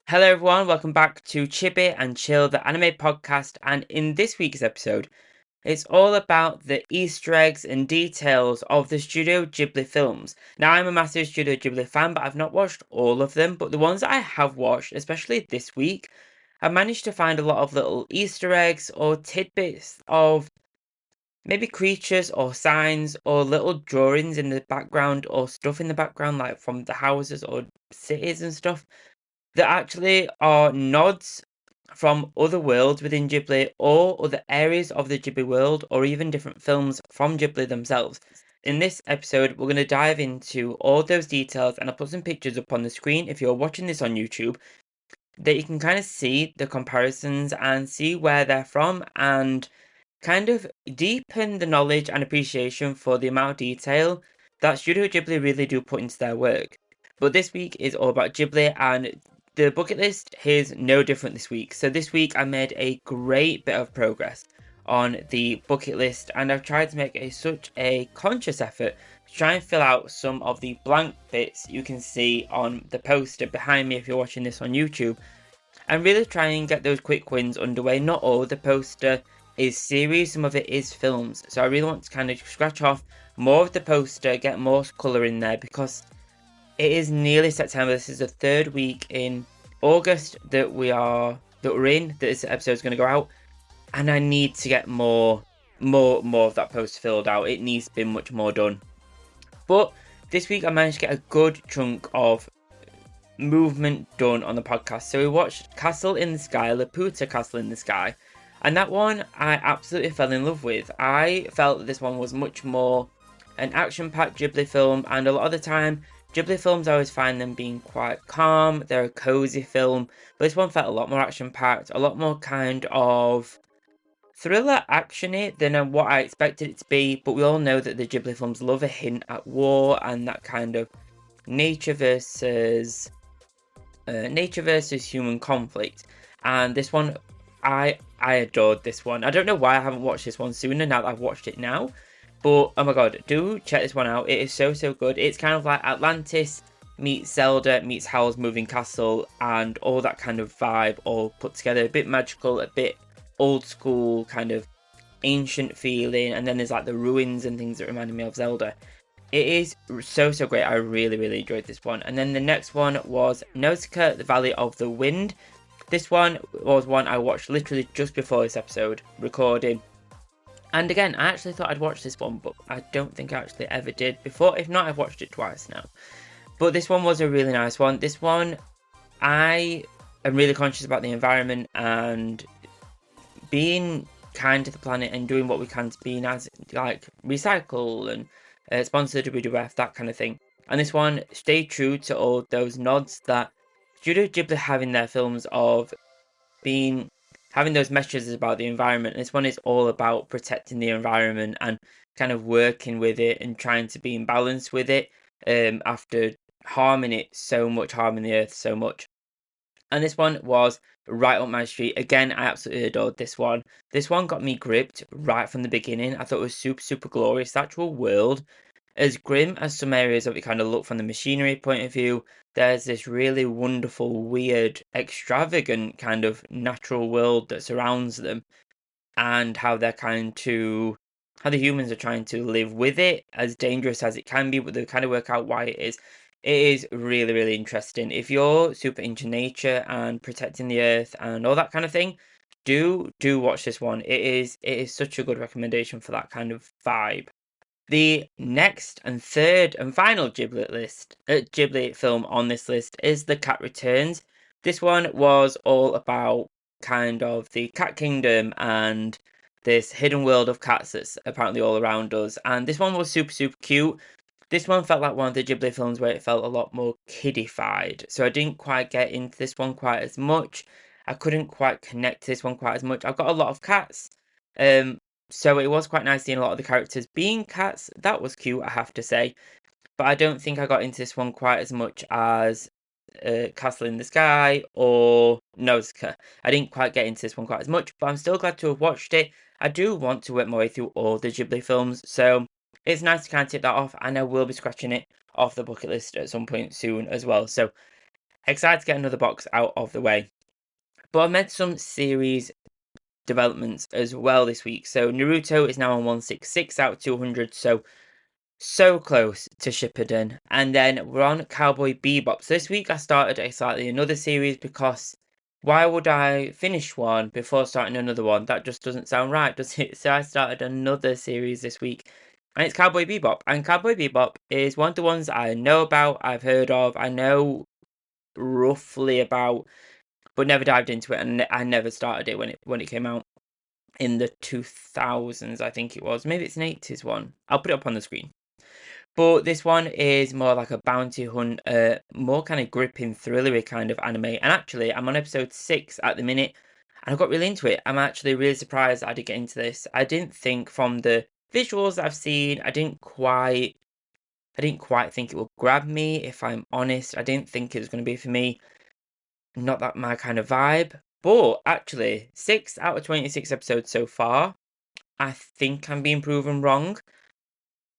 Hello everyone, welcome back to Chibi and Chill, the anime podcast, and in this week's episode, it's all about the Easter eggs and details of the Studio Ghibli films. Now, I'm a massive Studio Ghibli fan, but I've not watched all of them, but the ones that I have watched, especially this week, I've managed to find a lot of little Easter eggs or tidbits of maybe creatures or signs or little drawings in the background or stuff in the background, like from the houses or cities and stuff that actually are nods from other worlds within Ghibli or other areas of the Ghibli world or even different films from Ghibli themselves. In this episode, we're going to dive into all those details and I'll put some pictures up on the screen if you're watching this on YouTube that you can kind of see the comparisons and see where they're from and kind of deepen the knowledge and appreciation for the amount of detail that Studio Ghibli really do put into their work. But this week is all about Ghibli and the bucket list is no different this week. So this week I made a great bit of progress on the bucket list and I've tried to make such a conscious effort to try and fill out some of the blank bits you can see on the poster behind me if you're watching this on YouTube and really try and get those quick wins underway. Not all the poster is series, some of it is films. So I really want to kind of scratch off more of the poster, get more colour in there because it is nearly September. This is the third week in August that we're in, that this episode is going to go out. And I need to get more of that poster filled out. It needs to be much more done. But this week I managed to get a good chunk of movement done on the podcast. So we watched Castle in the Sky, Laputa Castle in the Sky. And that one I absolutely fell in love with. I felt that this one was much more an action-packed Ghibli film, and a lot of the time, Ghibli films I always find them being quite calm, they're a cozy film, but this one felt a lot more action-packed, a lot more kind of thriller action-y than what I expected it to be, but we all know that the Ghibli films love a hint at war and that kind of nature versus human conflict, and this one I adored this one. I don't know why I haven't watched this one sooner now that I've watched it now. But, oh my god, do check this one out. It is so good. It's kind of like Atlantis meets Zelda meets Howl's Moving Castle and all that kind of vibe all put together. A bit magical, a bit old school, kind of ancient feeling. And then there's like the ruins and things that reminded me of Zelda. It is so great. I really enjoyed this one. And then the next one was Nausicaa, the Valley of the Wind. This one was one I watched literally just before this episode recording. And again, I actually thought I'd watch this one, but I don't think I actually ever did before. If not, I've watched it twice now. But this one was a really nice one. This one, I am really conscious about the environment and being kind to the planet and doing what we can to be nice, like recycle and sponsor WWF, that kind of thing. And this one stayed true to all those nods that Studio Ghibli have in their films of having those messages about the environment. This one is all about protecting the environment and kind of working with it and trying to be in balance with it after harming the earth so much. And this one was right up my street. Again, I absolutely adored this one. This one got me gripped right from the beginning. I thought it was super glorious. The actual world, as grim as some areas of it kind of look from the machinery point of view, there's this really wonderful, weird, extravagant kind of natural world that surrounds them and how the humans are trying to live with it, as dangerous as it can be, but they kind of work out why it is. It is really interesting. If you're super into nature and protecting the earth and all that kind of thing, do watch this one. It is such a good recommendation for that kind of vibe. The next and third and final Ghibli film on this list is The Cat Returns. This one was all about kind of the cat kingdom and this hidden world of cats that's apparently all around us. And this one was super cute. This one felt like one of the Ghibli films where it felt a lot more kiddified. So I didn't quite get into this one quite as much. I couldn't quite connect to this one quite as much. I've got a lot of cats. So it was quite nice seeing a lot of the characters being cats. That was cute, I have to say. But I don't think I got into this one quite as much as Castle in the Sky or Nausicaa. I didn't quite get into this one quite as much, but I'm still glad to have watched it. I do want to work my way through all the Ghibli films, so it's nice to kind of tick that off, and I will be scratching it off the bucket list at some point soon as well. So excited to get another box out of the way. But I've met some series developments as well this week. So Naruto is now on 166 out of 200, so close to Shippuden. And then we're on Cowboy Bebop. So this week I started a slightly another series because why would I finish one before starting another one? That just doesn't sound right, does it? So I started another series this week. And it's Cowboy Bebop. And Cowboy Bebop is one of the ones I know about, I've heard of, I know roughly about, but never dived into it, and I never started it when it came out in the 2000s, I think it was. Maybe it's an 80s one. I'll put it up on the screen. But this one is more like a bounty hunt, more kind of gripping, thrillery kind of anime. And actually, I'm on episode 6 at the minute, and I got really into it. I'm actually really surprised I did get into this. I didn't think from the visuals I've seen, I didn't quite think it would grab me, if I'm honest. I didn't think it was going to be for me. Not that my kind of vibe. But actually, 6 out of 26 episodes so far, I think I'm being proven wrong.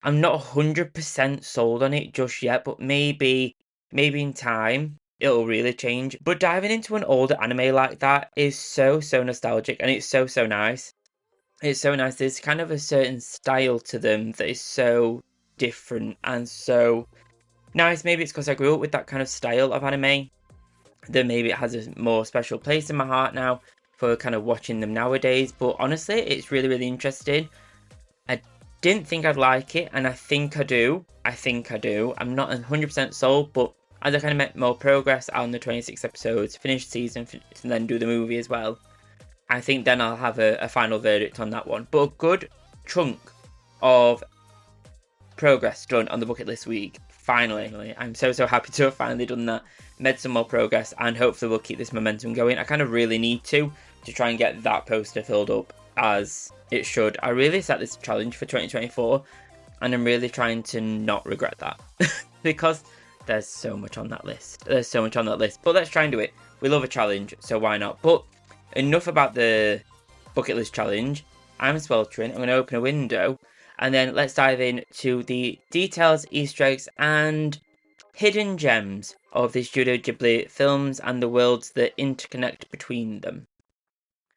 I'm not 100% sold on it just yet, but maybe in time it'll really change. But diving into an older anime like that is so nostalgic, and it's so nice. It's so nice. There's kind of a certain style to them that is so different and so nice. Maybe it's because I grew up with that kind of style of anime, that maybe it has a more special place in my heart now for kind of watching them nowadays. But honestly, it's really interesting. I didn't think I'd like it, and I think I do. I'm not 100% sold, but as I kind of make more progress on the 26 episodes, finish the season, and then do the movie as well, I think then I'll have a final verdict on that one. But a good chunk of progress done on the bucket list week. Finally, I'm so happy to have finally done that, made some more progress, and hopefully we'll keep this momentum going. I kind of really need to try and get that poster filled up as it should. I really set this challenge for 2024, and I'm really trying to not regret that because there's so much on that list. But let's try and do it. We love a challenge, so why not? But enough about the bucket list challenge. I'm sweltering. I'm going to open a window, and then let's dive into the details, Easter eggs, and hidden gems of the Studio Ghibli films and the worlds that interconnect between them.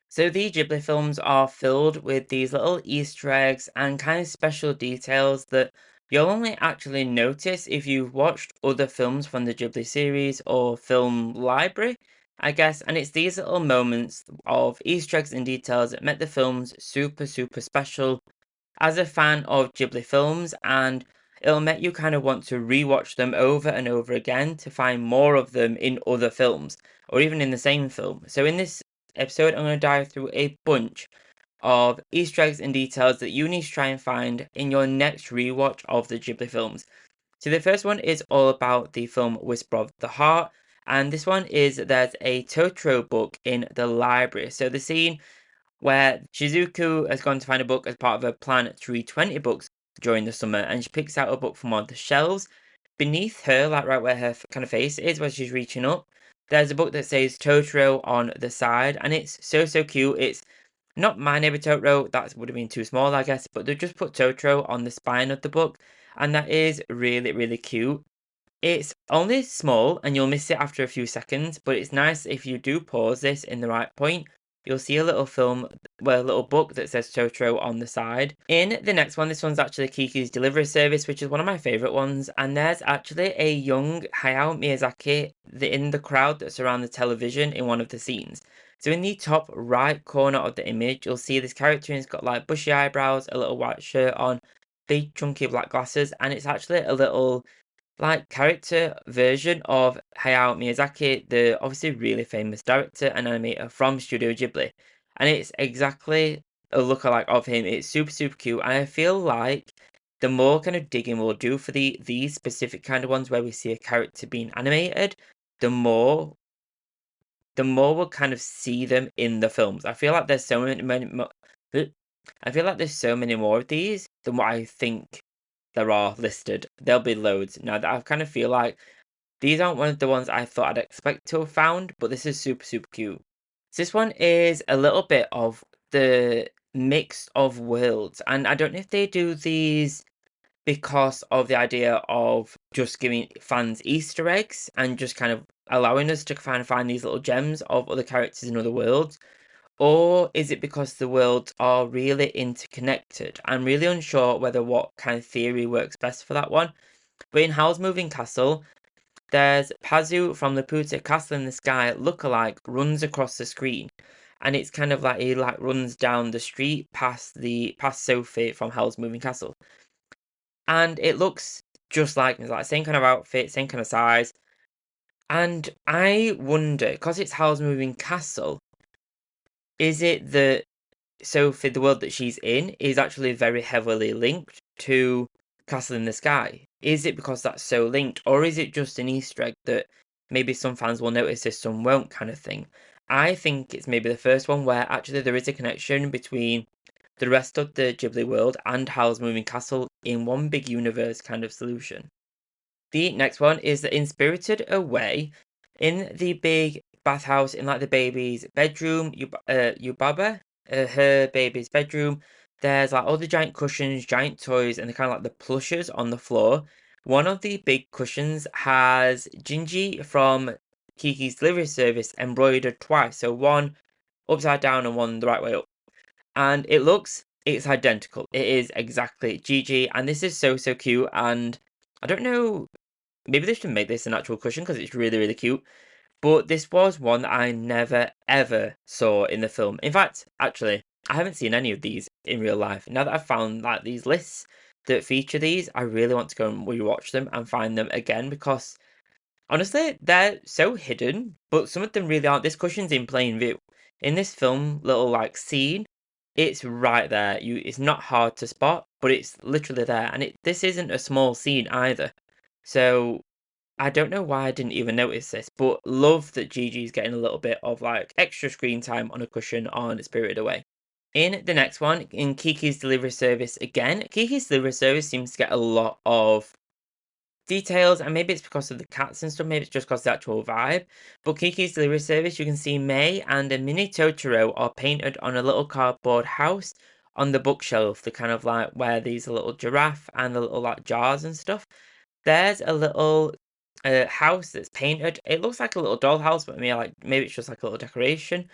So the Ghibli films are filled with these little Easter eggs and kind of special details that you'll only actually notice if you've watched other films from the Ghibli series or film library, I guess. And it's these little moments of Easter eggs and details that make the films super special as a fan of Ghibli films, and it'll make you kind of want to rewatch them over and over again to find more of them in other films or even in the same film. So in this episode, I'm going to dive through a bunch of Easter eggs and details that you need to try and find in your next rewatch of the Ghibli films. So the first one is all about the film Whisper of the Heart, and this one is there's a Totoro book in the library. So the scene where Shizuku has gone to find a book as part of her plan to read 20 books during the summer, and she picks out a book from one of the shelves. Beneath her, like right where her kind of face is, where she's reaching up, there's a book that says Totoro on the side, and it's so cute. It's not My Neighbor Totoro, that would have been too small, I guess, but they've just put Totoro on the spine of the book, and that is really cute. It's only small, and you'll miss it after a few seconds, but it's nice if you do pause this in the right point. You'll see a little a little book that says Totoro on the side. In the next one, this one's actually Kiki's Delivery Service, which is one of my favourite ones. And there's actually a young Hayao Miyazaki in the crowd that's around the television in one of the scenes. So in the top right corner of the image, you'll see this character, and he's got like bushy eyebrows, a little white shirt on, big chunky black glasses, and it's actually a little like character version of Hayao Miyazaki, the obviously really famous director and animator from Studio Ghibli. And it's exactly a lookalike of him. It's super cute. And I feel like the more kind of digging we'll do for these specific kind of ones where we see a character being animated, the more we'll kind of see them in the films. I feel like there's so many more, I feel like there's so many more of these than what I think there are listed. There'll be loads. Now that I kind of feel like these aren't one of the ones I thought I'd expect to have found, but this is super cute. So this one is a little bit of the mix of worlds, and I don't know if they do these because of the idea of just giving fans Easter eggs and just kind of allowing us to kind of find these little gems of other characters in other worlds? Or is it because the worlds are really interconnected? I'm really unsure whether what kind of theory works best for that one. But in Howl's Moving Castle, there's Pazu from the Puta Castle in the Sky lookalike runs across the screen. And it's kind of like he like runs down the street past Sophie from Howl's Moving Castle. And it looks just like it's like same kind of outfit, same kind of size. And I wonder, because it's Howl's Moving Castle, is it that Sophie, the world that she's in, is actually very heavily linked to Castle in the Sky? Is it because that's so linked, or is it just an Easter egg that maybe some fans will notice this, some won't, kind of thing? I think it's maybe the first one where actually there is a connection between the rest of the Ghibli world and Howl's Moving Castle in one big universe kind of solution. The next one is the Inspirited Away. In the big bathhouse in like the baby's bedroom, Yubaba, her baby's bedroom, there's like all the giant cushions, giant toys, and the kind of like the plushes on the floor. One of the big cushions has Gingy from Kiki's Delivery Service embroidered twice, so one upside down and one the right way up. And it's identical. It is exactly Gigi, and this is so, so cute. And I don't know, maybe they should make this an actual cushion because it's really, really cute. But this was one that I never, ever saw in the film. In fact, actually, I haven't seen any of these in real life. Now that I've found like these lists that feature these, I really want to go and rewatch them and find them again because honestly, they're so hidden, but some of them really aren't. This cushion's in plain view. In this film, little like scene, it's right there. It's not hard to spot, but it's literally there. And this isn't a small scene either. So I don't know why I didn't even notice this, but love that Gigi's getting a little bit of like extra screen time on a cushion on Spirited Away. In the next one, in Kiki's Delivery Service again, Kiki's Delivery Service seems to get a lot of details, and maybe it's because of the cats and stuff, maybe it's just because of the actual vibe. But Kiki's Delivery Service, you can see May and a mini Totoro are painted on a little cardboard house on the bookshelf, the kind of like where these little giraffe and the little like jars and stuff. There's a little house that's painted. It looks like a little dollhouse, but maybe it's just like a little decoration.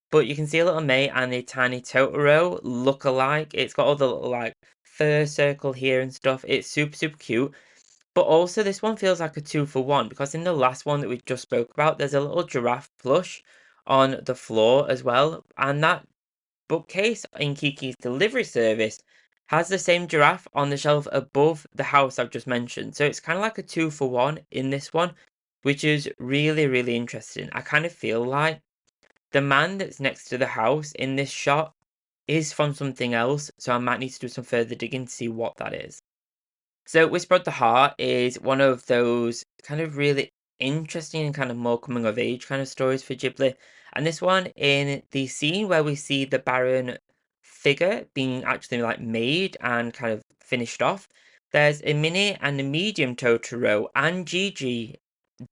But you can see a little May and a tiny Totoro look alike. It's got all the little like fur circle here and stuff. It's super, super cute. But also this one feels like a 2 for 1 because in the last one that we just spoke about, there's a little giraffe plush on the floor as well. And that bookcase in Kiki's Delivery Service has the same giraffe on the shelf above the house I've just mentioned. So it's kind of like a 2 for 1 in this one, which is really, really interesting. I kind of feel like the man that's next to the house in this shot is from something else. So I might need to do some further digging to see what that is. So Whisper of the Heart is one of those kind of really interesting and kind of more coming of age kind of stories for Ghibli. And this one in the scene where we see the Baron figure being actually like made and kind of finished off, there's a mini and a medium Totoro and Gigi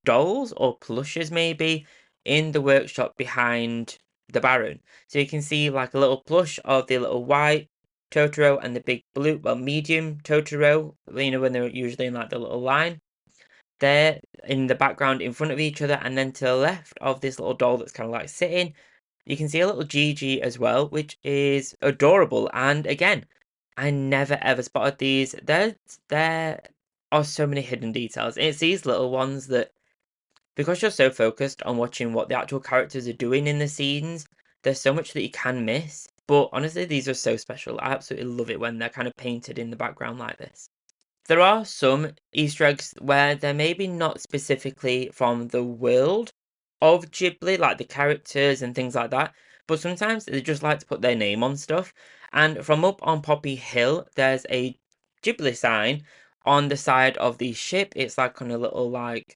dolls or plushes maybe in the workshop behind the Baron. So you can see like a little plush of the little white Totoro and the big blue, well, medium Totoro, when they're usually in like the little line. They're in the background in front of each other, and then to the left of this little doll that's kind of like sitting, you can see a little Gigi as well, which is adorable. And again, I never ever spotted these. There are so many hidden details. It's these little ones that because you're so focused on watching what the actual characters are doing in the scenes, there's so much that you can miss. But honestly, these are so special. I absolutely love it when they're kind of painted in the background like this. There are some Easter eggs where they're maybe not specifically from the world of Ghibli, like the characters and things like that, but sometimes they just like to put their name on stuff. And from up on Poppy Hill, there's a Ghibli sign on the side of the ship. It's like on a little like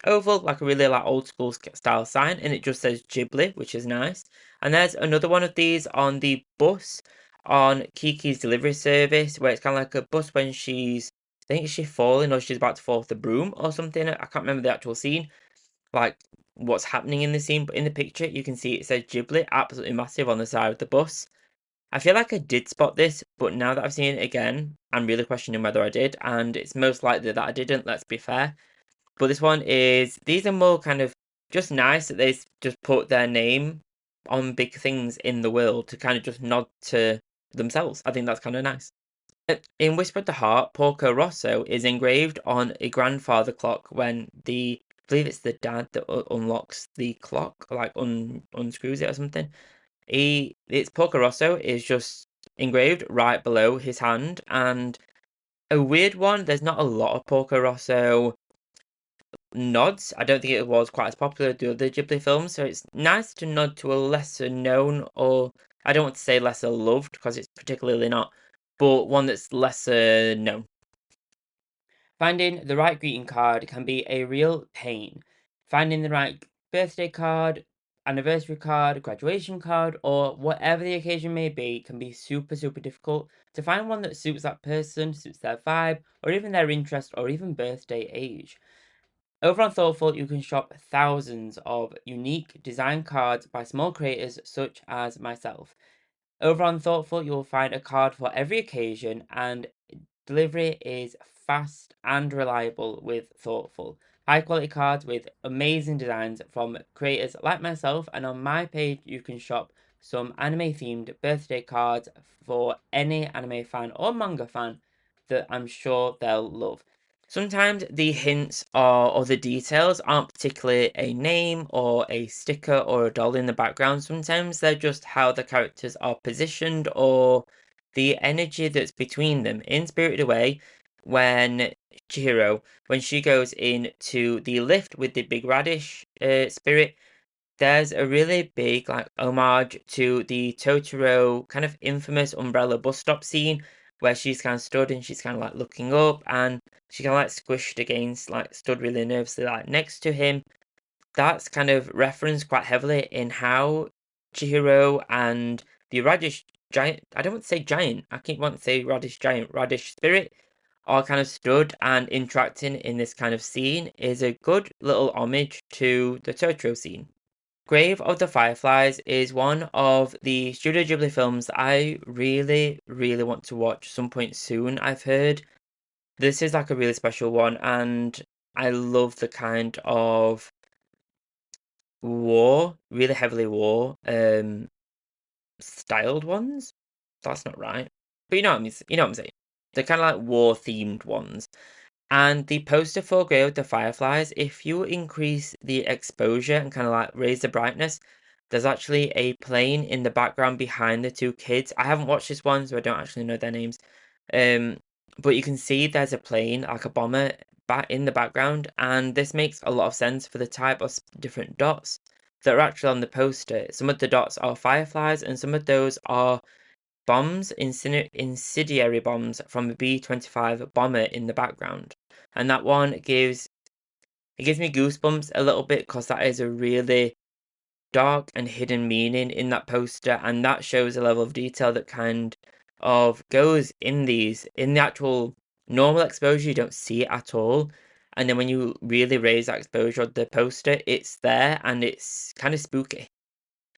oval, like a really like old school style sign, and it just says Ghibli, which is nice. And there's another one of these on the bus on Kiki's Delivery Service, where it's kind of like a bus when I think she's falling or she's about to fall off the broom or something. I can't remember the actual scene, like what's happening in the scene, but in the picture you can see it says Ghibli, absolutely massive on the side of the bus. I feel like I did spot this, but now that I've seen it again, I'm really questioning whether I did, and it's most likely that I didn't, let's be fair. But this one is, these are more kind of just nice that they just put their name on big things in the world to kind of just nod to themselves. I think that's kind of nice. In Whisper of the Heart, Porco Rosso is engraved on a grandfather clock when I believe it's the dad that unlocks the clock, or like unscrews it or something. It's Porco Rosso is just engraved right below his hand, and a weird one. There's not a lot of Porco Rosso nods. I don't think it was quite as popular as the other Ghibli films, so it's nice to nod to a lesser known, or I don't want to say lesser loved because it's particularly not, but one that's lesser known. Finding the right greeting card can be a real pain. Finding the right birthday card, anniversary card, graduation card, or whatever the occasion may be can be super, super difficult. To find one that suits that person, suits their vibe, or even their interest, or even birthday age. Over on Thortful, you can shop thousands of unique design cards by small creators such as myself. Over on Thortful, you will find a card for every occasion, and delivery is fast and reliable with Thortful. High quality cards with amazing designs from creators like myself, and on my page, you can shop some anime themed birthday cards for any anime fan or manga fan that I'm sure they'll love. Sometimes the hints or the details aren't particularly a name or a sticker or a doll in the background. Sometimes they're just how the characters are positioned or the energy that's between them. In Spirited Away, when Chihiro, when she goes into the lift with the big radish spirit, there's a really big like homage to the Totoro kind of infamous umbrella bus stop scene where she's kind of stood and she's kind of like looking up and she kind of like squished against like stood really nervously like next to him. That's kind of referenced quite heavily in how Chihiro and the Radish giant, I don't want to say giant, I keep wanting to say Radish giant, Radish spirit are kind of stood and interacting in this kind of scene is a good little homage to the Totoro scene. Grave of the Fireflies is one of the Studio Ghibli films that I really, really want to watch some point soon. I've heard this is like a really special one, and I love the kind of really heavily styled ones. That's not right, but you know what I'm saying. They're kind of like war themed ones. And the poster for Grave of the Fireflies, if you increase the exposure and kind of like raise the brightness, there's actually a plane in the background behind the two kids. I haven't watched this one, so I don't actually know their names. Um, but you can see there's a plane, like a bomber, back in the background, and this makes a lot of sense for the type of different dots that are actually on the poster. Some of the dots are fireflies, and some of those are bombs, incendiary bombs from a B-25 bomber in the background. And that one gives me goosebumps a little bit because that is a really dark and hidden meaning in that poster, and that shows a level of detail that kind of goes in the actual normal exposure, you don't see it at all. And then when you really raise that exposure of the poster, it's there and it's kind of spooky.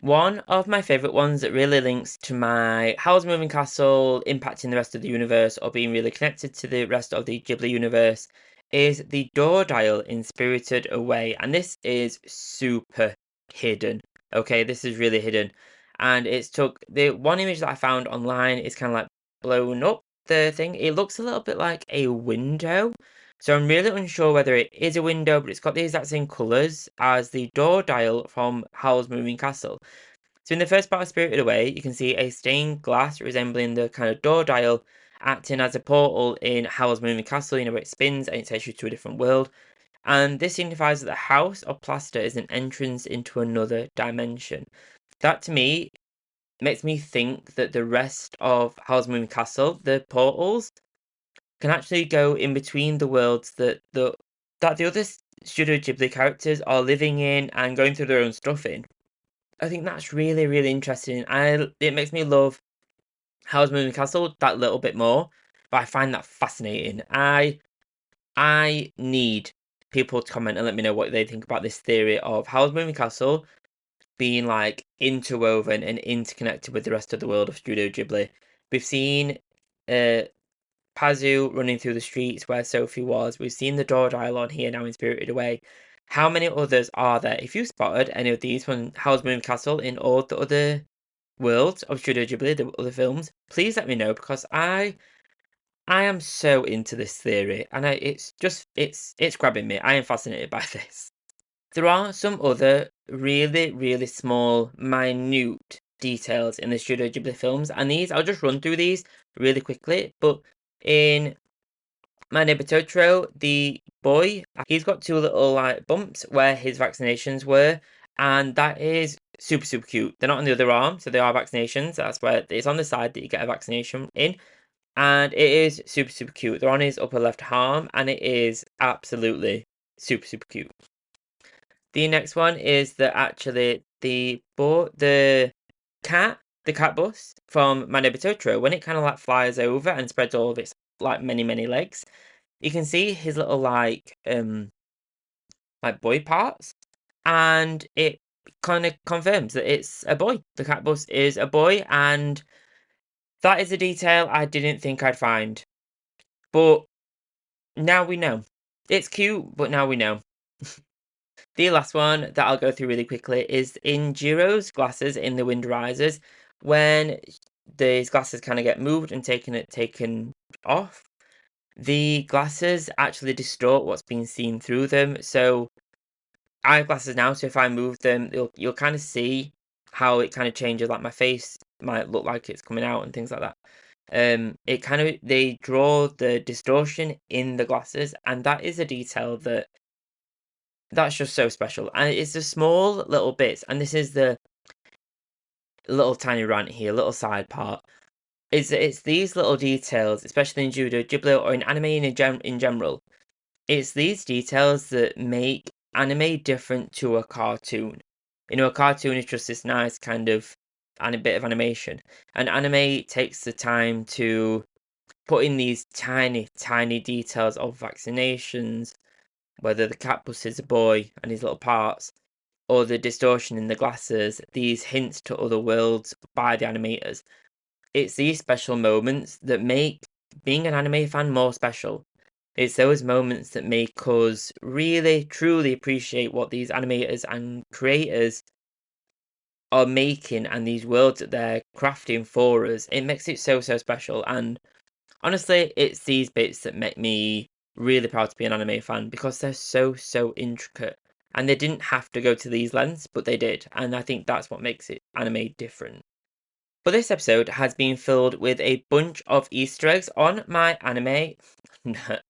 One of my favourite ones that really links to my Howl's Moving Castle impacting the rest of the universe or being really connected to the rest of the Ghibli universe is the door dial in Spirited Away. And this is super hidden. Okay, this is really hidden. And it's took the one image that I found online is kind of like blown up the thing. It looks a little bit like a window. So I'm really unsure whether it is a window, but it's got the exact same colours as the door dial from Howl's Moving Castle. So in the first part of Spirited Away, you can see a stained glass resembling the kind of door dial acting as a portal in Howl's Moving Castle, where it spins and it takes you to a different world. And this signifies that the house of plaster is an entrance into another dimension. That to me makes me think that the rest of Howl's Moving Castle, the portals, can actually go in between the worlds that the other Studio Ghibli characters are living in and going through their own stuff in. I think that's really, really interesting. It makes me love Howl's Moving Castle that little bit more, but I find that fascinating. I need people to comment and let me know what they think about this theory of Howl's Moving Castle being like interwoven and interconnected with the rest of the world of Studio Ghibli. We've seen Pazu running through the streets where Sophie was. We've seen the door dial on here now in Spirited Away. How many others are there? If you spotted any of these from Howl's Moving Castle in all the other worlds of Studio Ghibli, the other films, please let me know because I am so into this theory and it's grabbing me. I am fascinated by this. There are some other really, really small, minute details in the Studio Ghibli films, and these, I'll just run through these really quickly. But in My Neighbor Totoro, the boy, he's got two little like bumps where his vaccinations were, and that is super, super cute. They're not on the other arm, so they are vaccinations. That's where it's on the side that you get a vaccination in. And it is super, super cute. They're on his upper left arm, and it is absolutely super, super cute. The next one is that actually the cat, the cat bus from My Neighbor Totoro, when it kind of like flies over and spreads all of its like many, many legs, you can see his little like boy parts, and it kind of confirms that it's a boy. The cat bus is a boy, and that is a detail I didn't think I'd find. But now we know. It's cute, but now we know. The last one that I'll go through really quickly is in Jiro's glasses in The Wind Rises. When these glasses kind of get moved and taken off, the glasses actually distort what's being seen through them. So I have glasses now, so if I move them, you'll kind of see how it kind of changes. Like my face might look like it's coming out and things like that. It kind of they draw the distortion in the glasses, and that is a detail that's just so special. And it's the small little bits, and this is the little tiny rant here, little side part. It's these little details, especially in Studio Ghibli or in anime in general. It's these details that make anime different to a cartoon. You know, a cartoon is just this nice kind of and a bit of animation. And anime takes the time to put in these tiny, tiny details of vaccinations, whether the cat bus is a boy and his little parts, or the distortion in the glasses, these hints to other worlds by the animators. It's these special moments that make being an anime fan more special. It's those moments that make us really, truly appreciate what these animators and creators are making and these worlds that they're crafting for us. It makes it so, so special. And honestly, it's these bits that make me really proud to be an anime fan because they're so, so intricate. And they didn't have to go to these lengths, but they did. And I think that's what makes it anime different. But this episode has been filled with a bunch of Easter eggs on my anime.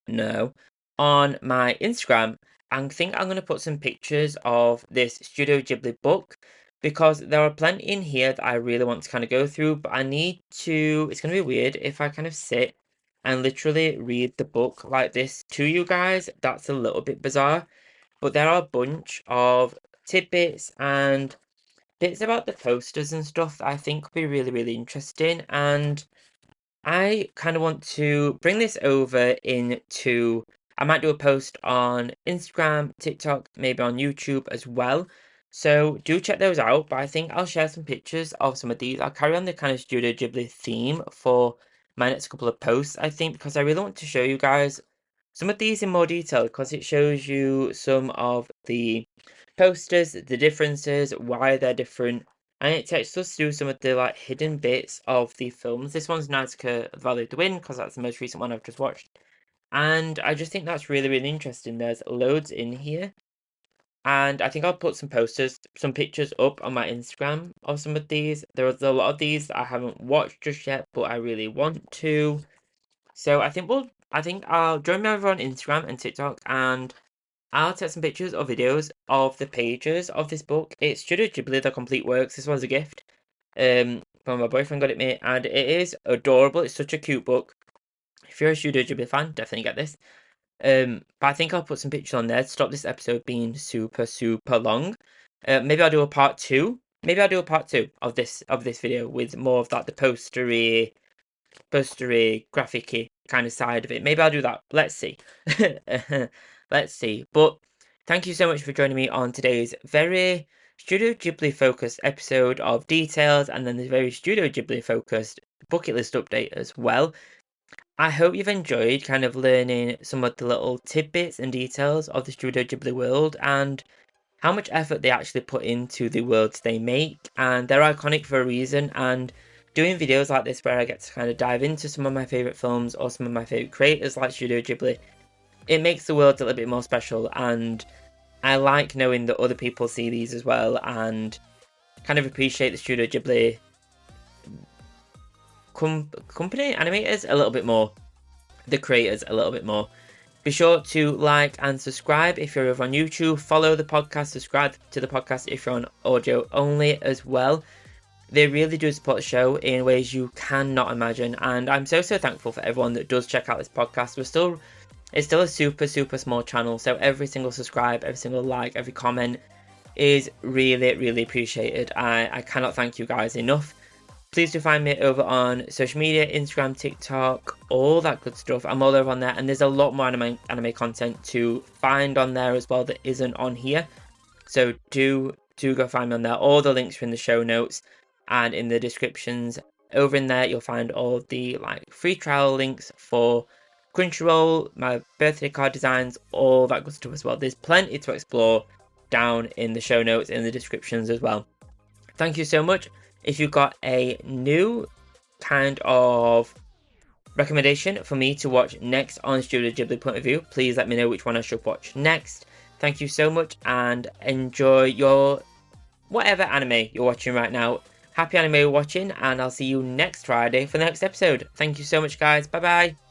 No, on my Instagram. I think I'm going to put some pictures of this Studio Ghibli book because there are plenty in here that I really want to kind of go through, but I need to. It's going to be weird if I kind of sit and literally read the book like this to you guys. That's a little bit bizarre, but there are a bunch of tidbits and bits about the posters and stuff that I think would be really, really interesting. And I kind of want to bring this over into. I might do a post on Instagram, TikTok, maybe on YouTube as well. So do check those out. But I think I'll share some pictures of some of these. I'll carry on the kind of Studio Ghibli theme for my next couple of posts, I think, because I really want to show you guys some of these in more detail because it shows you some of the posters, the differences, why they're different, and it takes us through some of the like hidden bits of the films. This one's Nautica Valley of the Wind because that's the most recent one I've just watched, and I just think that's really, really interesting. There's loads in here, and I think I'll put some posters, some pictures up on my Instagram of some of these. There's a lot of these that I haven't watched just yet, but I really want to. So I think I'll join me over on Instagram and TikTok, and I'll take some pictures or videos of the pages of this book. It's Studio Ghibli, The Complete Works. This was a gift from my boyfriend got it me, and it is adorable. It's such a cute book. If you're a Studio Ghibli fan, definitely get this. But I think I'll put some pictures on there to stop this episode being super, super long. Maybe I'll do a part two. Maybe I'll do a part two of this video with more of that the postery, graphic kind of side of it. Maybe I'll do that. Let's see. Let's see. But thank you so much for joining me on today's very Studio Ghibli focused episode of Details, and then the very Studio Ghibli focused bucket list update as well. I hope you've enjoyed kind of learning some of the little tidbits and details of the Studio Ghibli world and how much effort they actually put into the worlds they make, and they're iconic for a reason. And doing videos like this where I get to kind of dive into some of my favourite films or some of my favourite creators like Studio Ghibli, it makes the world a little bit more special, and I like knowing that other people see these as well and kind of appreciate the Studio Ghibli company, animators a little bit more, the creators a little bit more. Be sure to like and subscribe if you're over on YouTube. Follow the podcast, subscribe to the podcast if you're on audio only as well. They really do support the show in ways you cannot imagine, and I'm so thankful for everyone that does check out this podcast. It's still a super small channel, so every single subscribe, every single like, every comment is really appreciated. I cannot thank you guys enough. Please do find me over on social media, Instagram, TikTok, all that good stuff. I'm all over on there, and there's a lot more anime content to find on there as well that isn't on here. So do go find me on there. All the links are in the show notes and in the descriptions. Over in there, you'll find all the free trial links for Crunchyroll, my birthday card designs, all that good stuff as well. There's plenty to explore down in the show notes, in the descriptions as well. Thank you so much. If you've got a new kind of recommendation for me to watch next on Studio Ghibli Point of View, please let me know which one I should watch next. Thank you so much, and enjoy your whatever anime you're watching right now. Happy anime watching, and I'll see you next Friday for the next episode. Thank you so much, guys. Bye bye.